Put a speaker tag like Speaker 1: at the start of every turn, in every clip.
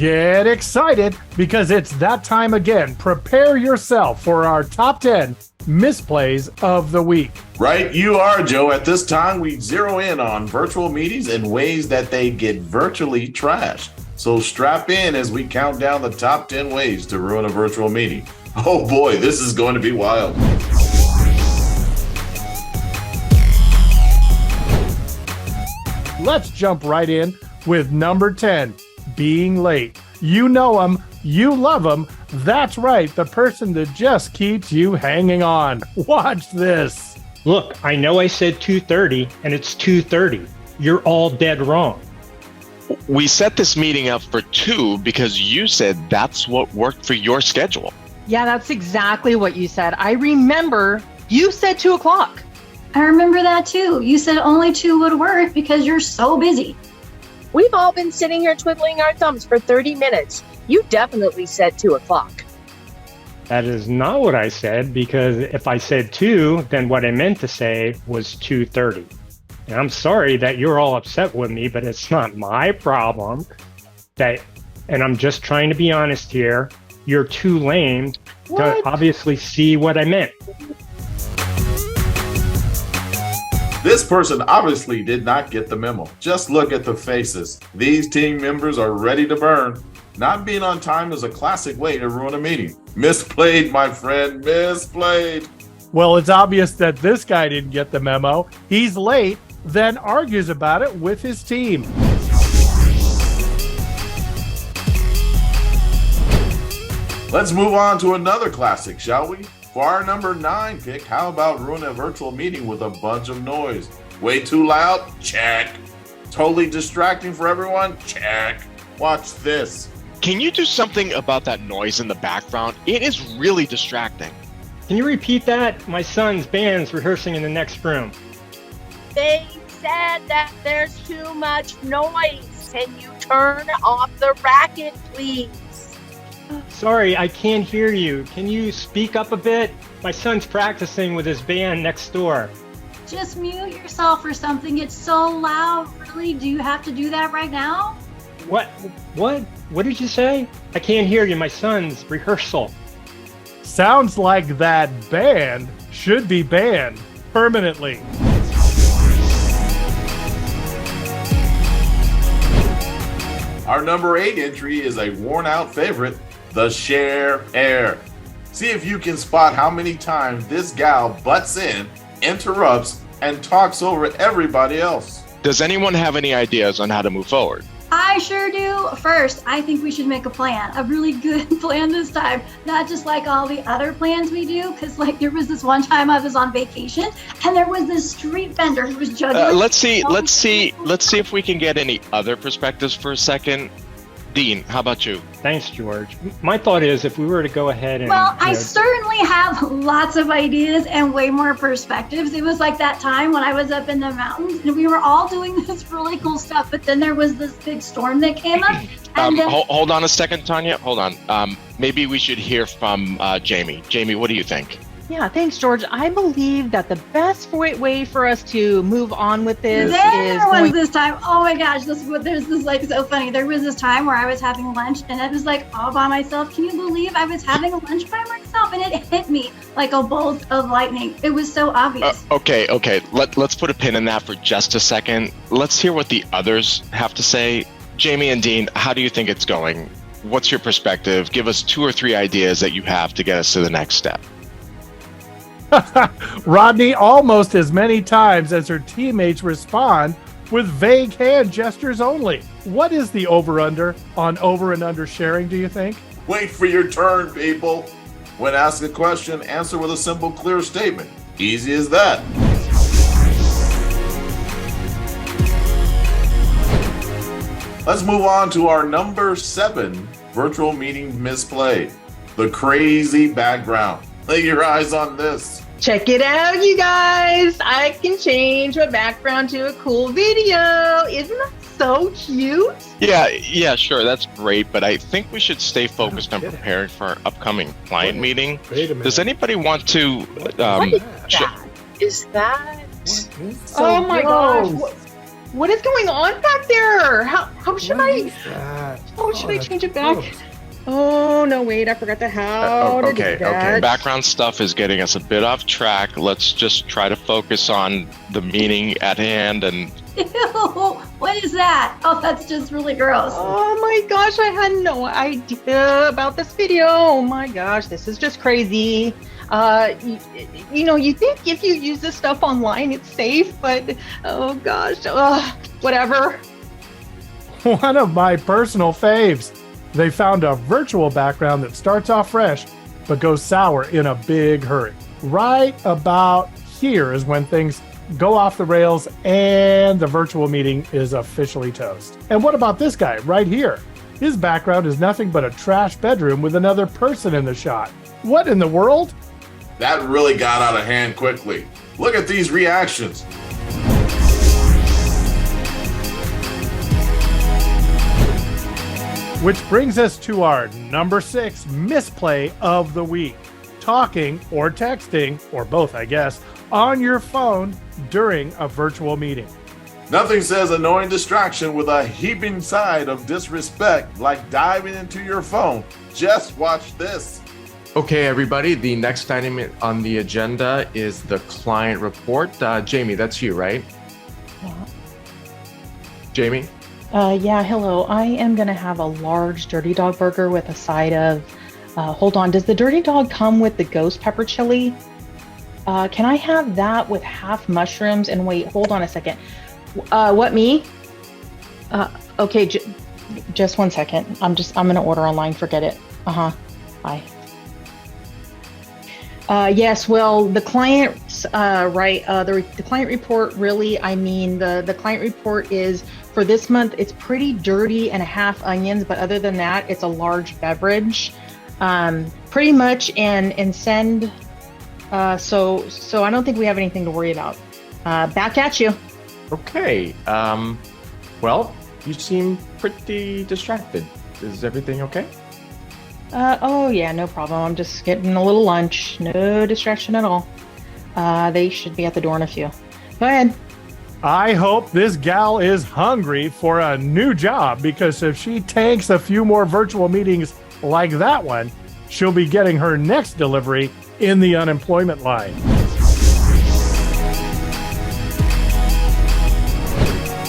Speaker 1: Get excited because it's that time again. Prepare yourself for our top 10 misplays of the week.
Speaker 2: Right, you are, Joe. At this time, we zero in on virtual meetings and ways that they get virtually trashed. So strap in as we count down the top 10 ways to ruin a virtual meeting. Oh boy, this is going to be wild.
Speaker 1: Let's jump right in with number 10, being late. You know them, you love them. That's right, the person that just keeps you hanging on. Watch this.
Speaker 3: Look, I know I said 2:30 and it's 2:30. You're all dead wrong.
Speaker 4: We set this meeting up for 2 because you said that's what worked for your schedule.
Speaker 5: Yeah, that's exactly what you said. I remember you said 2 o'clock.
Speaker 6: I remember that too. You said only 2 would work because you're so busy.
Speaker 7: We've all been sitting here twiddling our thumbs for 30 minutes. You definitely said 2 o'clock.
Speaker 3: That is not what I said, because if I said 2, then what I meant to say was 2:30. And I'm sorry that you're all upset with me, but it's not my problem. And I'm just trying to be honest here. You're too lame to obviously see what I meant.
Speaker 2: This person obviously did not get the memo. Just look at the faces. These team members are ready to burn. Not being on time is a classic way to ruin a meeting. Misplayed, my friend, misplayed.
Speaker 1: Well, it's obvious that this guy didn't get the memo. He's late, then argues about it with his team.
Speaker 2: Let's move on to another classic, shall we? For our number 9 pick, how about ruin a virtual meeting with a bunch of noise? Way too loud? Check. Totally distracting for everyone? Check. Watch this.
Speaker 4: Can you do something about that noise in the background? It is really distracting.
Speaker 3: Can you repeat that? My son's band's rehearsing in the next room.
Speaker 7: They said that there's too much noise. Can you turn off the racket, please?
Speaker 3: Sorry, I can't hear you. Can you speak up a bit? My son's practicing with his band next door.
Speaker 6: Just mute yourself or something. It's so loud. Really? Do you have to do that right now?
Speaker 3: What? What did you say? I can't hear you. My son's rehearsal.
Speaker 1: Sounds like that band should be banned permanently.
Speaker 2: Our number 8 entry is a worn-out favorite, the share air. See if you can spot how many times this gal butts in, interrupts, and talks over everybody else.
Speaker 4: Does anyone have any ideas on how to move forward?
Speaker 6: I sure do. First, I think we should make a plan, a really good plan this time. Not just like all the other plans we do, because like there was this one time I was on vacation and there was this street vendor who was juggling.
Speaker 4: Let's see if we can get any other perspectives for a second. Dean, how about you?
Speaker 3: Thanks, George. My thought is if we were to go ahead and...
Speaker 6: Well, I certainly have lots of ideas and way more perspectives. It was like that time when I was up in the mountains and we were all doing this really cool stuff, but then there was this big storm that came up. And
Speaker 4: hold on a second, Tanya. Hold on. Maybe we should hear from Jamie. Jamie, what do you think?
Speaker 5: Yeah, thanks, George. I believe that the best way for us to move on with this
Speaker 6: this time. Oh my gosh, this is like so funny. There was this time where I was having lunch and it was like all by myself. Can you believe I was having lunch by myself? And it hit me like a bolt of lightning. It was so obvious.
Speaker 4: Okay. Let's put a pin in that for just a second. Let's hear what the others have to say. Jamie and Dean, how do you think it's going? What's your perspective? Give us 2 or 3 ideas that you have to get us to the next step.
Speaker 1: Rodney, almost as many times as her teammates respond with vague hand gestures only. What is the over-under on over and under sharing, do you think?
Speaker 2: Wait for your turn, people. When asked a question, answer with a simple, clear statement. Easy as that. Let's move on to our number 7 virtual meeting misplay. The crazy background. Lay your eyes on this.
Speaker 5: Check it out, you guys. I can change my background to a cool video. Isn't that so cute?
Speaker 4: Yeah, sure. That's great. But I think we should stay focused on preparing for our upcoming client meeting.
Speaker 1: Does
Speaker 4: anybody want to...
Speaker 7: Is that?
Speaker 5: Oh my gosh. What is going on back there? How should I? Oh, should I change it back? Oh, no, wait, I forgot how to do that.
Speaker 4: Okay. Background stuff is getting us a bit off track. Let's just try to focus on the meaning at hand and
Speaker 6: Ew, what is that? Oh, that's just really gross.
Speaker 5: Oh my gosh, I had no idea about this video. Oh my gosh, this is just crazy. You think if you use this stuff online, it's safe, but oh gosh, whatever.
Speaker 1: One of my personal faves. They found a virtual background that starts off fresh, but goes sour in a big hurry. Right about here is when things go off the rails and the virtual meeting is officially toast. And what about this guy right here? His background is nothing but a trash bedroom with another person in the shot. What in the world?
Speaker 2: That really got out of hand quickly. Look at these reactions.
Speaker 1: Which brings us to our number 6 misplay of the week. Talking or texting, or both I guess, on your phone during a virtual meeting.
Speaker 2: Nothing says annoying distraction with a heaping side of disrespect like diving into your phone. Just watch this.
Speaker 8: Okay, everybody, the next item on the agenda is the client report. Jamie, that's you, right?
Speaker 9: Yeah.
Speaker 8: Jamie?
Speaker 9: Yeah, hello. I am going to have a large Dirty Dog burger with a side of, hold on, does the Dirty Dog come with the ghost pepper chili? Can I have that with half mushrooms? And wait, hold on a second. What, me? Okay, just 1 second. I'm going to order online. Forget it. Bye. Yes, well, the client's right. The client report really, I mean, the client report is for this month. It's pretty dirty and a half onions, but other than that, it's a large beverage, pretty much, and send. So I don't think we have anything to worry about. Back at you.
Speaker 8: Okay. Well, you seem pretty distracted. Is everything okay?
Speaker 9: Oh yeah, no problem. I'm just getting a little lunch. No distraction at all. They should be at the door in a few. Go ahead.
Speaker 1: I hope this gal is hungry for a new job, because if she tanks a few more virtual meetings like that one, she'll be getting her next delivery in the unemployment line.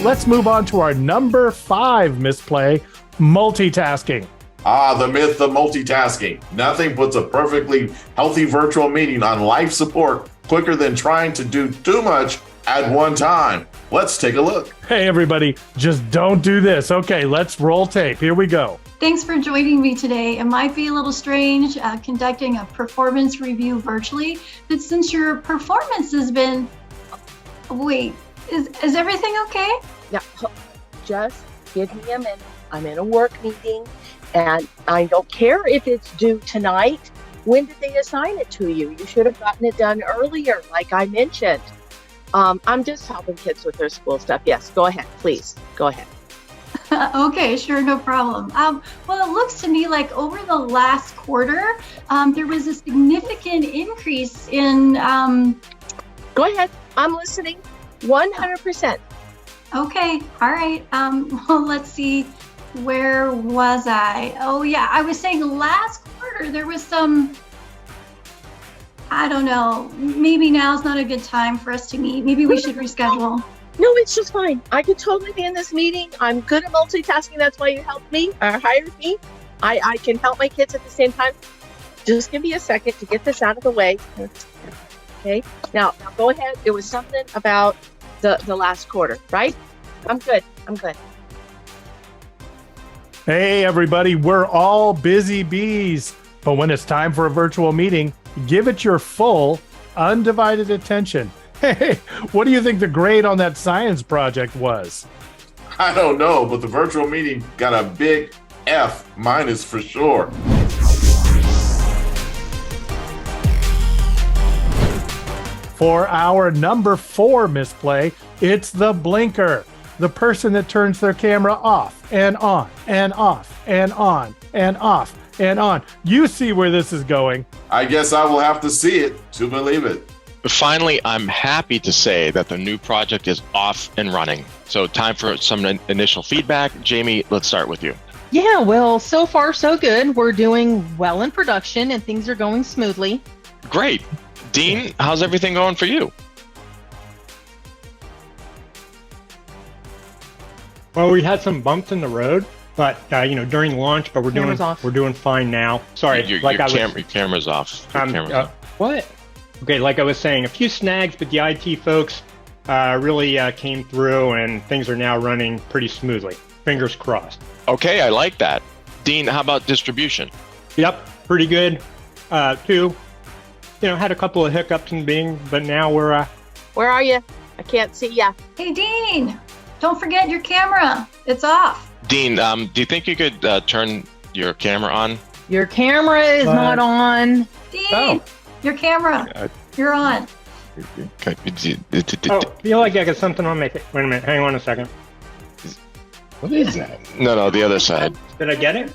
Speaker 1: Let's move on to our number 5 misplay, multitasking.
Speaker 2: The myth of multitasking. Nothing puts a perfectly healthy virtual meeting on life support quicker than trying to do too much at one time. Let's take a look.
Speaker 1: Hey everybody, just don't do this. Okay, let's roll tape. Here we go.
Speaker 6: Thanks for joining me today. It might be a little strange conducting a performance review virtually, but since your performance has been... Wait, is everything okay?
Speaker 7: Yeah, just give me a minute. I'm in a work meeting, and I don't care if it's due tonight. When did they assign it to you? You should have gotten it done earlier, like I mentioned. I'm just helping kids with their school stuff. Yes, go ahead, please. Go ahead.
Speaker 6: Okay, sure, no problem. Well, it looks to me like over the last quarter, there was a significant increase in...
Speaker 7: Go ahead. I'm listening. 100%.
Speaker 6: Okay, all right. Well, let's see. Where was I? Oh, yeah, I was saying last quarter there was some... I don't know. Maybe now's not a good time for us to meet. Maybe we should reschedule.
Speaker 7: No, it's just fine. I could totally be in this meeting. I'm good at multitasking. That's why you helped me or hired me. I can help my kids at the same time. Just give me a second to get this out of the way. Okay. Now go ahead. It was something about the last quarter, right? I'm good.
Speaker 1: Hey everybody, we're all busy bees. But when it's time for a virtual meeting, give it your full, undivided attention. Hey, what do you think the grade on that science project was?
Speaker 2: I don't know, but the virtual meeting got a big F- for sure.
Speaker 1: For our number 4 misplay, it's the blinker. The person that turns their camera off and on and off and on and off and on. You see where this is going.
Speaker 2: I guess I will have to see it to believe it.
Speaker 4: Finally, I'm happy to say that the new project is off and running. So time for some initial feedback. Jamie, let's start with you.
Speaker 9: Yeah, well, so far so good. We're doing well in production and things are going smoothly.
Speaker 4: Great. Dean, how's everything going for you?
Speaker 3: Well, we had some bumps in the road, but during launch. But we're doing fine now. Sorry,
Speaker 4: Your camera's off. Your camera's off.
Speaker 3: What? Okay, like I was saying, a few snags, but the IT folks really came through, and things are now running pretty smoothly. Fingers crossed.
Speaker 4: Okay, I like that. Dean, how about distribution?
Speaker 3: Yep, pretty good. Too. Had a couple of hiccups in Bing, but now we're.
Speaker 7: Where are you? I can't see ya.
Speaker 6: Hey, Dean, don't forget your camera. It's off.
Speaker 4: Dean, do you think you could turn your camera on?
Speaker 9: Your camera is not on.
Speaker 6: Dean, your camera. You're on.
Speaker 3: Oh, feel like I got something on my face. Wait a minute, hang on a second.
Speaker 4: What is that? No, the other side.
Speaker 3: Did I get it?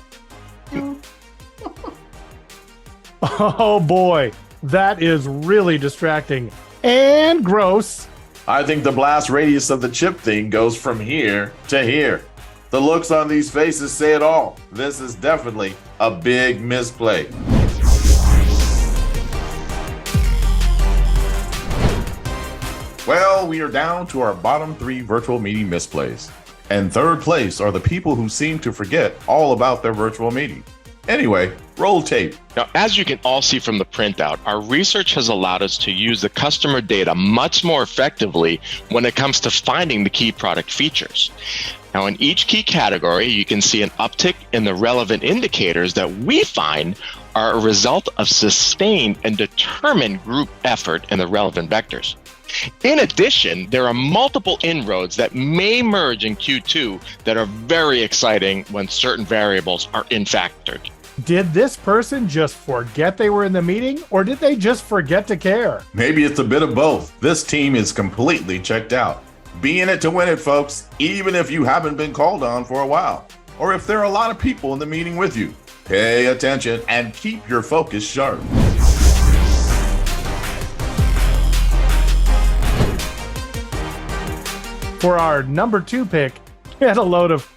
Speaker 1: Oh boy, that is really distracting and gross.
Speaker 2: I think the blast radius of the chip thing goes from here to here. The looks on these faces say it all. This is definitely a big misplay. Well, we are down to our bottom 3 virtual meeting misplays. And third place are the people who seem to forget all about their virtual meeting. Anyway, roll tape.
Speaker 4: Now, as you can all see from the printout, our research has allowed us to use the customer data much more effectively when it comes to finding the key product features. Now, in each key category, you can see an uptick in the relevant indicators that we find are a result of sustained and determined group effort in the relevant vectors. In addition, there are multiple inroads that may merge in Q2 that are very exciting when certain variables are factored.
Speaker 1: Did this person just forget they were in the meeting, or did they just forget to care?
Speaker 2: Maybe it's a bit of both. This team is completely checked out. Be in it to win it, folks, even if you haven't been called on for a while, or if there are a lot of people in the meeting with you. Pay attention and keep your focus sharp.
Speaker 1: For our number 2 pick, get a load of,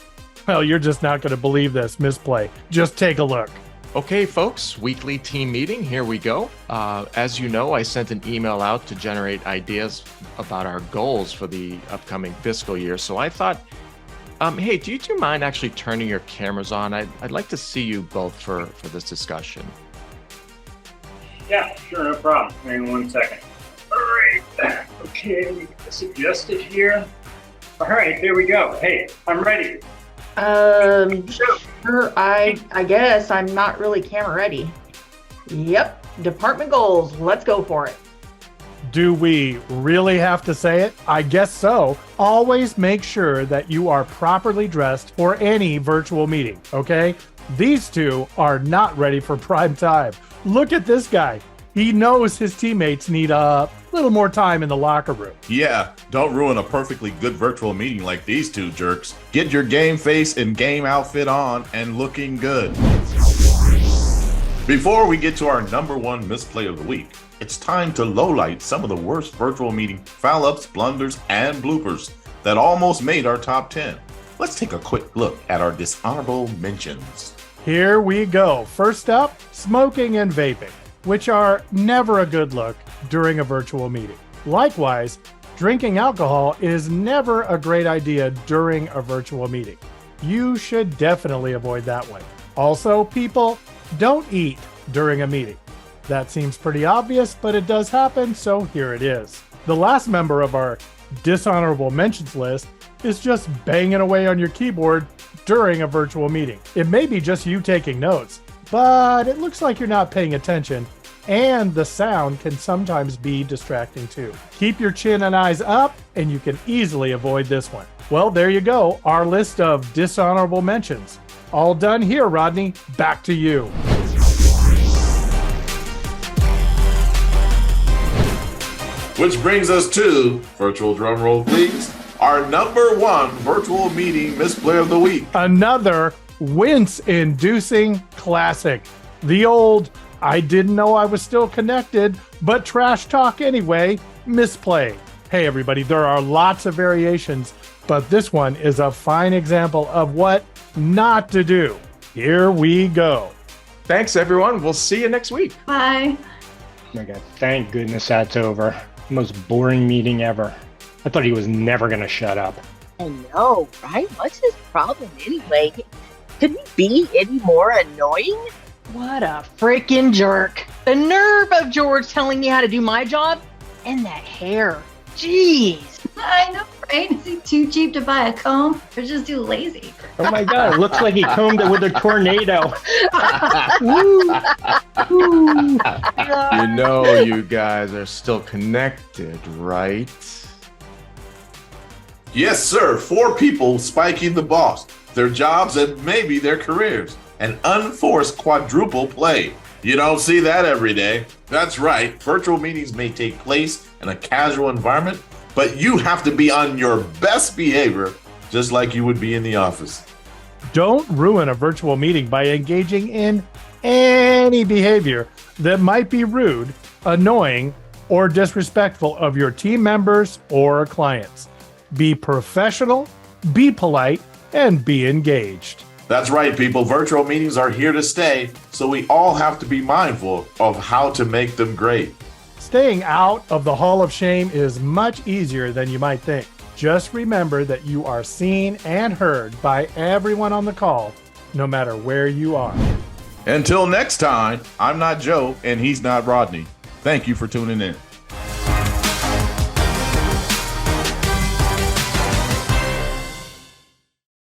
Speaker 1: well, you're just not going to believe this misplay. Just take a look.
Speaker 8: Okay, folks, weekly team meeting. Here we go. As you know, I sent an email out to generate ideas about our goals for the upcoming fiscal year. So I thought, hey, do you mind actually turning your cameras on? I'd like to see you both for this discussion.
Speaker 10: Yeah, sure, no problem. Hang on 1 second. All right. Okay, let me get this adjusted here. All right, there we go. Hey, I'm ready.
Speaker 5: Sure, I guess I'm not really camera ready. Yep, department goals. Let's go for it.
Speaker 1: Do we really have to say it? I guess so. Always make sure that you are properly dressed for any virtual meeting, okay? These two are not ready for prime time. Look at this guy. He knows his teammates need a little more time in the locker room.
Speaker 2: Yeah, don't ruin a perfectly good virtual meeting like these two jerks. Get your game face and game outfit on and looking good. Before we get to our number 1 misplay of the week, it's time to lowlight some of the worst virtual meeting foul-ups, blunders, and bloopers that almost made our top 10. Let's take a quick look at our dishonorable mentions.
Speaker 1: Here we go. First up, smoking and vaping, which are never a good look during a virtual meeting. Likewise, drinking alcohol is never a great idea during a virtual meeting. You should definitely avoid that one. Also, people, don't eat during a meeting. That seems pretty obvious, but it does happen, so here it is. The last member of our dishonorable mentions list is just banging away on your keyboard during a virtual meeting. It may be just you taking notes, but it looks like you're not paying attention, and the sound can sometimes be distracting too. Keep your chin and eyes up, and you can easily avoid this one. Well, there you go, our list of dishonorable mentions. All done here, Rodney. Back to you.
Speaker 2: Which brings us to, virtual drum roll please, our number 1 virtual meeting misplay of the week.
Speaker 1: Another wince-inducing classic. The old, I didn't know I was still connected, but trash talk anyway, misplay. Hey everybody, there are lots of variations, but this one is a fine example of what not to do. Here we go.
Speaker 8: Thanks, everyone. We'll see you next week.
Speaker 6: Bye.
Speaker 3: Oh my God, thank goodness that's over. Most boring meeting ever. I thought he was never going to shut up.
Speaker 7: I know, right? What's his problem anyway? Could he be any more annoying?
Speaker 5: What a freaking jerk. The nerve of George telling me how to do my job. And that hair. Jeez.
Speaker 6: I know, right? Is he too cheap to buy a comb or just too lazy?
Speaker 3: Oh my God, it looks like he combed it with a tornado.
Speaker 8: You know you guys are still connected, right?
Speaker 2: Yes, sir. 4 people spiking the boss, their jobs, and maybe their careers. An unforced quadruple play. You don't see that every day. That's right. Virtual meetings may take place in a casual environment, but you have to be on your best behavior, just like you would be in the office.
Speaker 1: Don't ruin a virtual meeting by engaging in any behavior that might be rude, annoying, or disrespectful of your team members or clients. Be professional, be polite, and be engaged.
Speaker 2: That's right, people. Virtual meetings are here to stay, so we all have to be mindful of how to make them great.
Speaker 1: Staying out of the Hall of Shame is much easier than you might think. Just remember that you are seen and heard by everyone on the call, no matter where you are.
Speaker 2: Until next time, I'm not Joe and he's not Rodney. Thank you for tuning in.